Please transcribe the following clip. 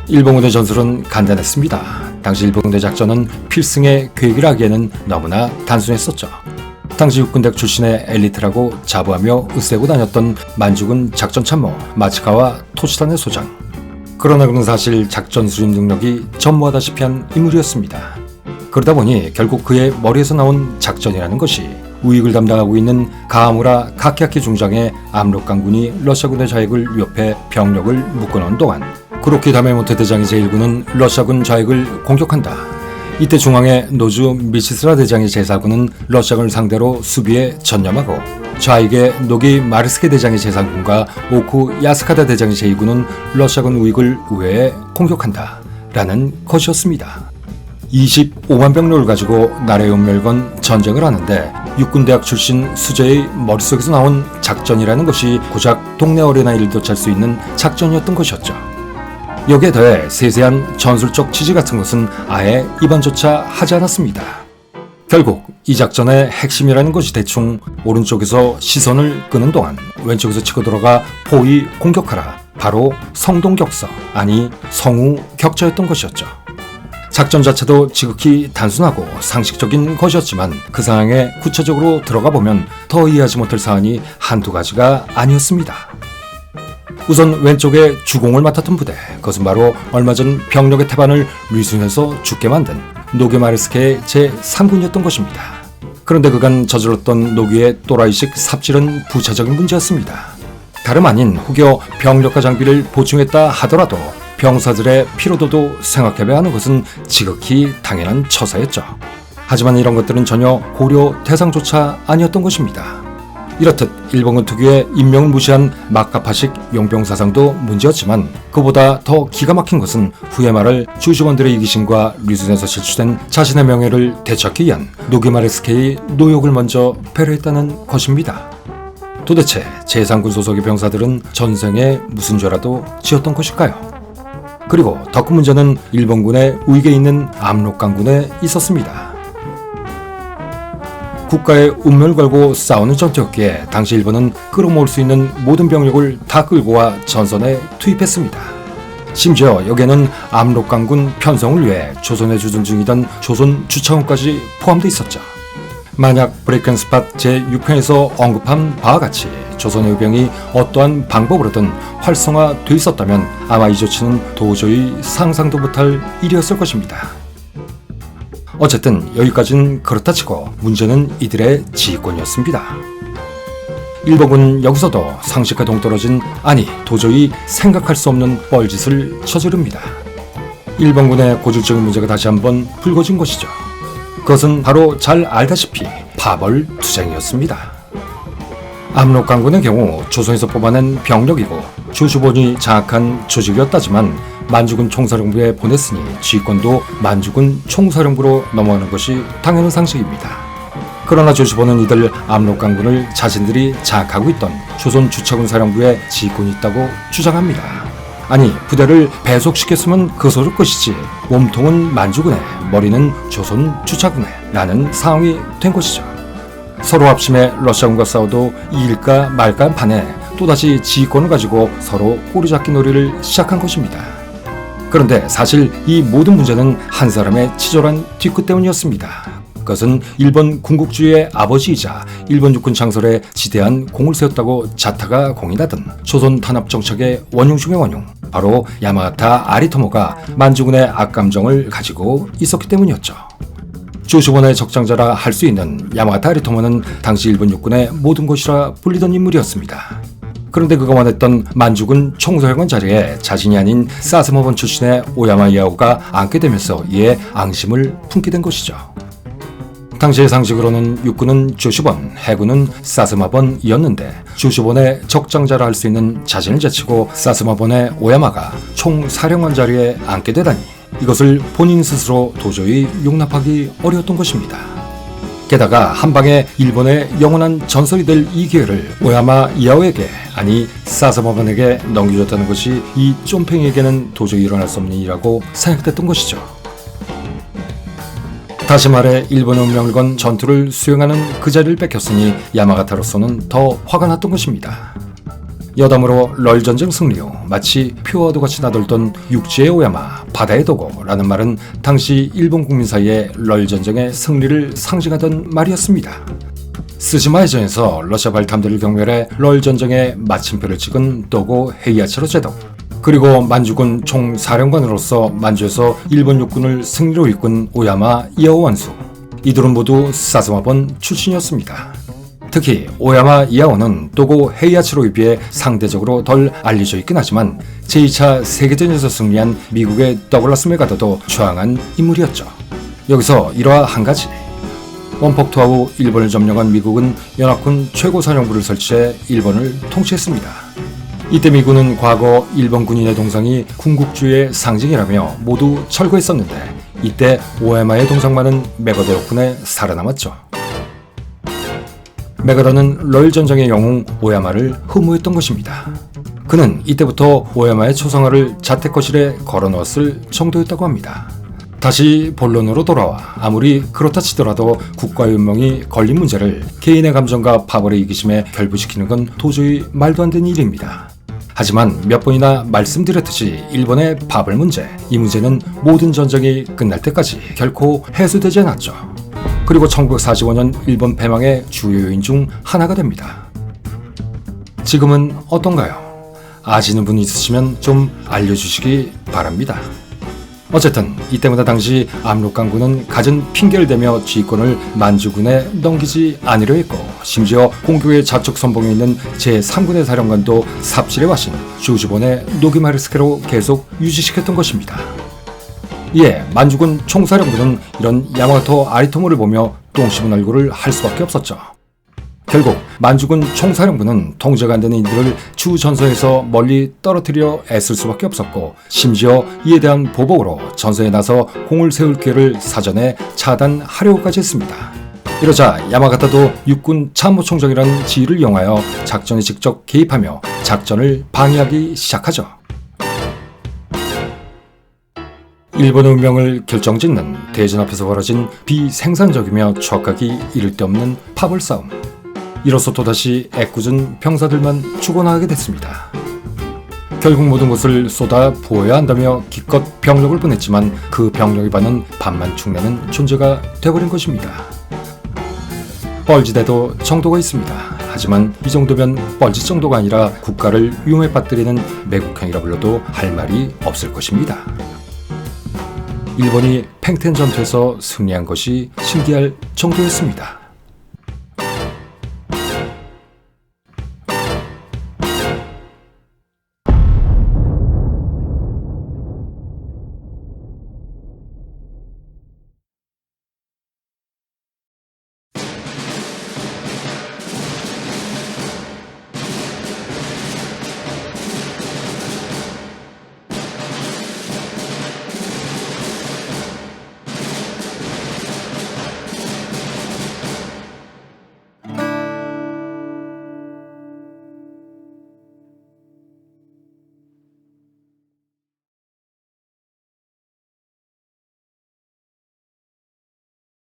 일본군의 전술은 간단했습니다. 당시 일본군의 작전은 필승의 계획이라 하기에는 너무나 단순했었죠. 당시 육군대 출신의 엘리트라고 자부하며 으세고 다녔던 만주군 작전참모 마츠카와 토시단의 소장. 그러나 그는 사실 작전 수립 능력이 전무하다시피 한 인물이었습니다. 그러다 보니 결국 그의 머리에서 나온 작전이라는 것이 우익을 담당하고 있는 가하무라 카키아키 중장의 압록강군이 러시아군의 좌익을 위협해 병력을 묶어놓은 동안 쿠로키 다메모토 대장의 제1군은 러시아군 좌익을 공격한다. 이때 중앙의 노주 미치스라 대장의 제4군은 러시아군을 상대로 수비에 전념하고 좌익의 노기 마르스케 대장의 제3군과 오쿠 야스카다 대장의 제2군은 러시아군 우익을 우회해 공격한다. 라는 것이었습니다. 25만 병력을 가지고 나라의 운명을 건 전쟁을 하는데 육군대학 출신 수재의 머릿속에서 나온 작전이라는 것이 고작 동네 어린아 일도 찰 수 있는 작전이었던 것이었죠. 여기에 더해 세세한 전술적 지지 같은 것은 아예 입안조차 하지 않았습니다. 결국 이 작전의 핵심이라는 것이 대충 오른쪽에서 시선을 끄는 동안 왼쪽에서 치고 들어가 포위 공격하라. 바로 성동격서, 아니 성우격자였던 것이었죠. 작전 자체도 지극히 단순하고 상식적인 것이었지만 그 상황에 구체적으로 들어가 보면 더 이해하지 못할 사안이 한두 가지가 아니었습니다. 우선 왼쪽에 주공을 맡았던 부대, 그것은 바로 얼마 전 병력의 태반을 리순해서 죽게 만든 노게마르스케의 제3군이었던 것입니다. 그런데 그간 저질렀던 노기의 또라이식 삽질은 부차적인 문제였습니다. 다름 아닌 혹여 병력과 장비를 보충했다 하더라도 병사들의 피로도도 생각해봐야 하는 것은 지극히 당연한 처사였죠. 하지만 이런 것들은 전혀 고려 대상조차 아니었던 것입니다. 이렇듯 일본군 특유의 인명을 무시한 막가파식 용병사상도 문제였지만 그보다 더 기가 막힌 것은 후에 말할 주시원들의 이기심과 리순에서 실추된 자신의 명예를 되찾기 위한 노기마르스케의 노욕을 먼저 배려했다는 것입니다. 도대체 제3군 소속의 병사들은 전생에 무슨 죄라도 지었던 것일까요? 그리고 더 큰 문제는 일본군의 우익에 있는 압록강군에 있었습니다. 국가의 운명을 걸고 싸우는 전투였기에 당시 일본은 끌어모을 수 있는 모든 병력을 다 끌고 와 전선에 투입했습니다. 심지어 여기에는 압록강군 편성을 위해 조선에 주둔 중이던 조선 주차원까지 포함되어 있었죠. 만약 브레이크앤스팟 제6편에서 언급한 바와 같이 조선의 의병이 어떠한 방법으로든 활성화되어 있었다면 아마 이 조치는 도저히 상상도 못할 일이었을 것입니다. 어쨌든 여기까지는 그렇다 치고 문제는 이들의 지휘권이었습니다. 일본군은 여기서도 상식과 동떨어진, 아니 도저히 생각할 수 없는 뻘짓을 저지릅니다. 일본군의 고질적인 문제가 다시 한번 불거진 것이죠. 그것은 바로 잘 알다시피 파벌투쟁이었습니다. 압록강군의 경우 조선에서 뽑아낸 병력이고 주주본이 장악한 조직이었다지만 만주군 총사령부에 보냈으니 지휘권도 만주군 총사령부로 넘어가는 것이 당연한 상식입니다. 그러나 조주본은 이들 압록강군을 자신들이 장악하고 있던 조선 주차군 사령부에 지휘권이 있다고 주장합니다. 아니, 부대를 배속시켰으면 그 소릴 것이지 몸통은 만주군에 머리는 조선 주차군에 라는 상황이 된 것이죠. 서로 합심해 러시아군과 싸워도 이길까 말까 한 판에 또다시 지휘권을 가지고 서로 꼬리잡기 놀이를 시작한 것입니다. 그런데 사실 이 모든 문제는 한 사람의 치졸한 뒤끝 때문이었습니다. 그것은 일본 군국주의의 아버지이자 일본 육군 창설에 지대한 공을 세웠다고 자타가 공인하던 조선 탄압 정책의 원흉 중의 원흉, 바로 야마가타 아리토모가 만주군의 악감정을 가지고 있었기 때문이었죠. 조시본의 적장자라 할 수 있는 야마가타 아리토모는 당시 일본 육군의 모든 것이라 불리던 인물이었습니다. 그런데 그가 원했던 만주군 총사령관 자리에 자신이 아닌 사스모본 출신의 오야마 이아오가 앉게 되면서 이에 앙심을 품게 된 것이죠. 당시의 상식으로는 육군은 조시본, 해군은 사스마본이었는데 조시본의 적장자라 할 수 있는 자신을 제치고 사스마본의 오야마가 총사령관 자리에 앉게 되다니 이것을 본인 스스로 도저히 용납하기 어려웠던 것입니다. 게다가 한방에 일본의 영원한 전설이 될 이 기회를 오야마 이아오에게, 아니 사스마본에게 넘겨줬다는 것이 이 쫌팽이에게는 도저히 일어날 수 없는 일이라고 생각됐던 것이죠. 다시 말해 일본의 운명을 건 전투를 수행하는 그 자리를 뺏겼으니 야마가타로서는 더 화가 났던 것입니다. 여담으로 럴전쟁 승리 후 마치 표와도 같이 나돌던 육지의 오야마, 바다의 도고라는 말은 당시 일본 국민 사이에 럴전쟁의 승리를 상징하던 말이었습니다. 스시마 해전에서 러시아 발탐들을 경멸해 럴전쟁의 마침표를 찍은 도고 헤이아치로 제독, 그리고 만주군 총사령관으로서 만주에서 일본 육군을 승리로 이끈 오야마 이하오 원수, 이들은 모두 사스마본 출신이었습니다. 특히 오야마 이하오는 도고 헤이아치로에 비해 상대적으로 덜 알려져 있긴 하지만 제2차 세계대전에서 승리한 미국의 더글라스 맥아더도 추앙한 인물이었죠. 여기서 일화 한 가지. 원폭투하 후 일본을 점령한 미국은 연합군 최고사령부를 설치해 일본을 통치했습니다. 이때 미군은 과거 일본 군인의 동상이 군국주의의 상징이라며 모두 철거했었는데 이때 오야마의 동상만은 맥어더 덕분에 살아남았죠. 맥어더는 럴전쟁의 영웅 오야마를 흠모했던 것입니다. 그는 이때부터 오야마의 초상화를 자택거실에 걸어놓았을 정도였다고 합니다. 다시 본론으로 돌아와 아무리 그렇다 치더라도 국가의 운명이 걸린 문제를 개인의 감정과 파벌의 이기심에 결부시키는 건 도저히 말도 안 되는 일입니다. 하지만 몇 번이나 말씀드렸듯이 일본의 파벌 문제, 이 문제는 모든 전쟁이 끝날 때까지 결코 해소되지 않았죠. 그리고 1945년 일본 패망의 주요 요인 중 하나가 됩니다. 지금은 어떤가요? 아시는 분 있으시면 좀 알려주시기 바랍니다. 어쨌든 이때마다 당시 압록강군은 갖은 핑계를 대며 지휘권을 만주군에 넘기지 않으려 했고, 심지어 공격의 좌측 선봉에 있는 제3군의 사령관도 삽질의 와신 조주본의 노기마르스케로 계속 유지시켰던 것입니다. 이에 만주군 총사령부는 이런 야마토 아리토모를 보며 똥 씹은 얼굴을 할 수밖에 없었죠. 결국 만주군 총사령부는 통제가 안 되는 이들을 주 전선에서 멀리 떨어뜨려 애쓸 수밖에 없었고, 심지어 이에 대한 보복으로 전선에 나서 공을 세울 기회를 사전에 차단하려고까지 했습니다. 이러자 야마가타도 육군 참모총장이라는 지위를 이용하여 작전에 직접 개입하며 작전을 방해하기 시작하죠. 일본의 운명을 결정짓는 대전 앞에서 벌어진 비생산적이며 추악하기 이를 데 없는 파벌 싸움. 이로써 또다시 애꿎은 병사들만 죽어나가게 됐습니다. 결국 모든 것을 쏟아 부어야 한다며 기껏 병력을 보냈지만 그 병력의 반은 반만 축내는 존재가 되어버린 것입니다. 뻘짓에도 정도가 있습니다. 하지만 이 정도면 뻘짓 정도가 아니라 국가를 위험에 빠뜨리는 매국형이라 불러도 할 말이 없을 것입니다. 일본이 팽텐 전투에서 승리한 것이 신기할 정도였습니다.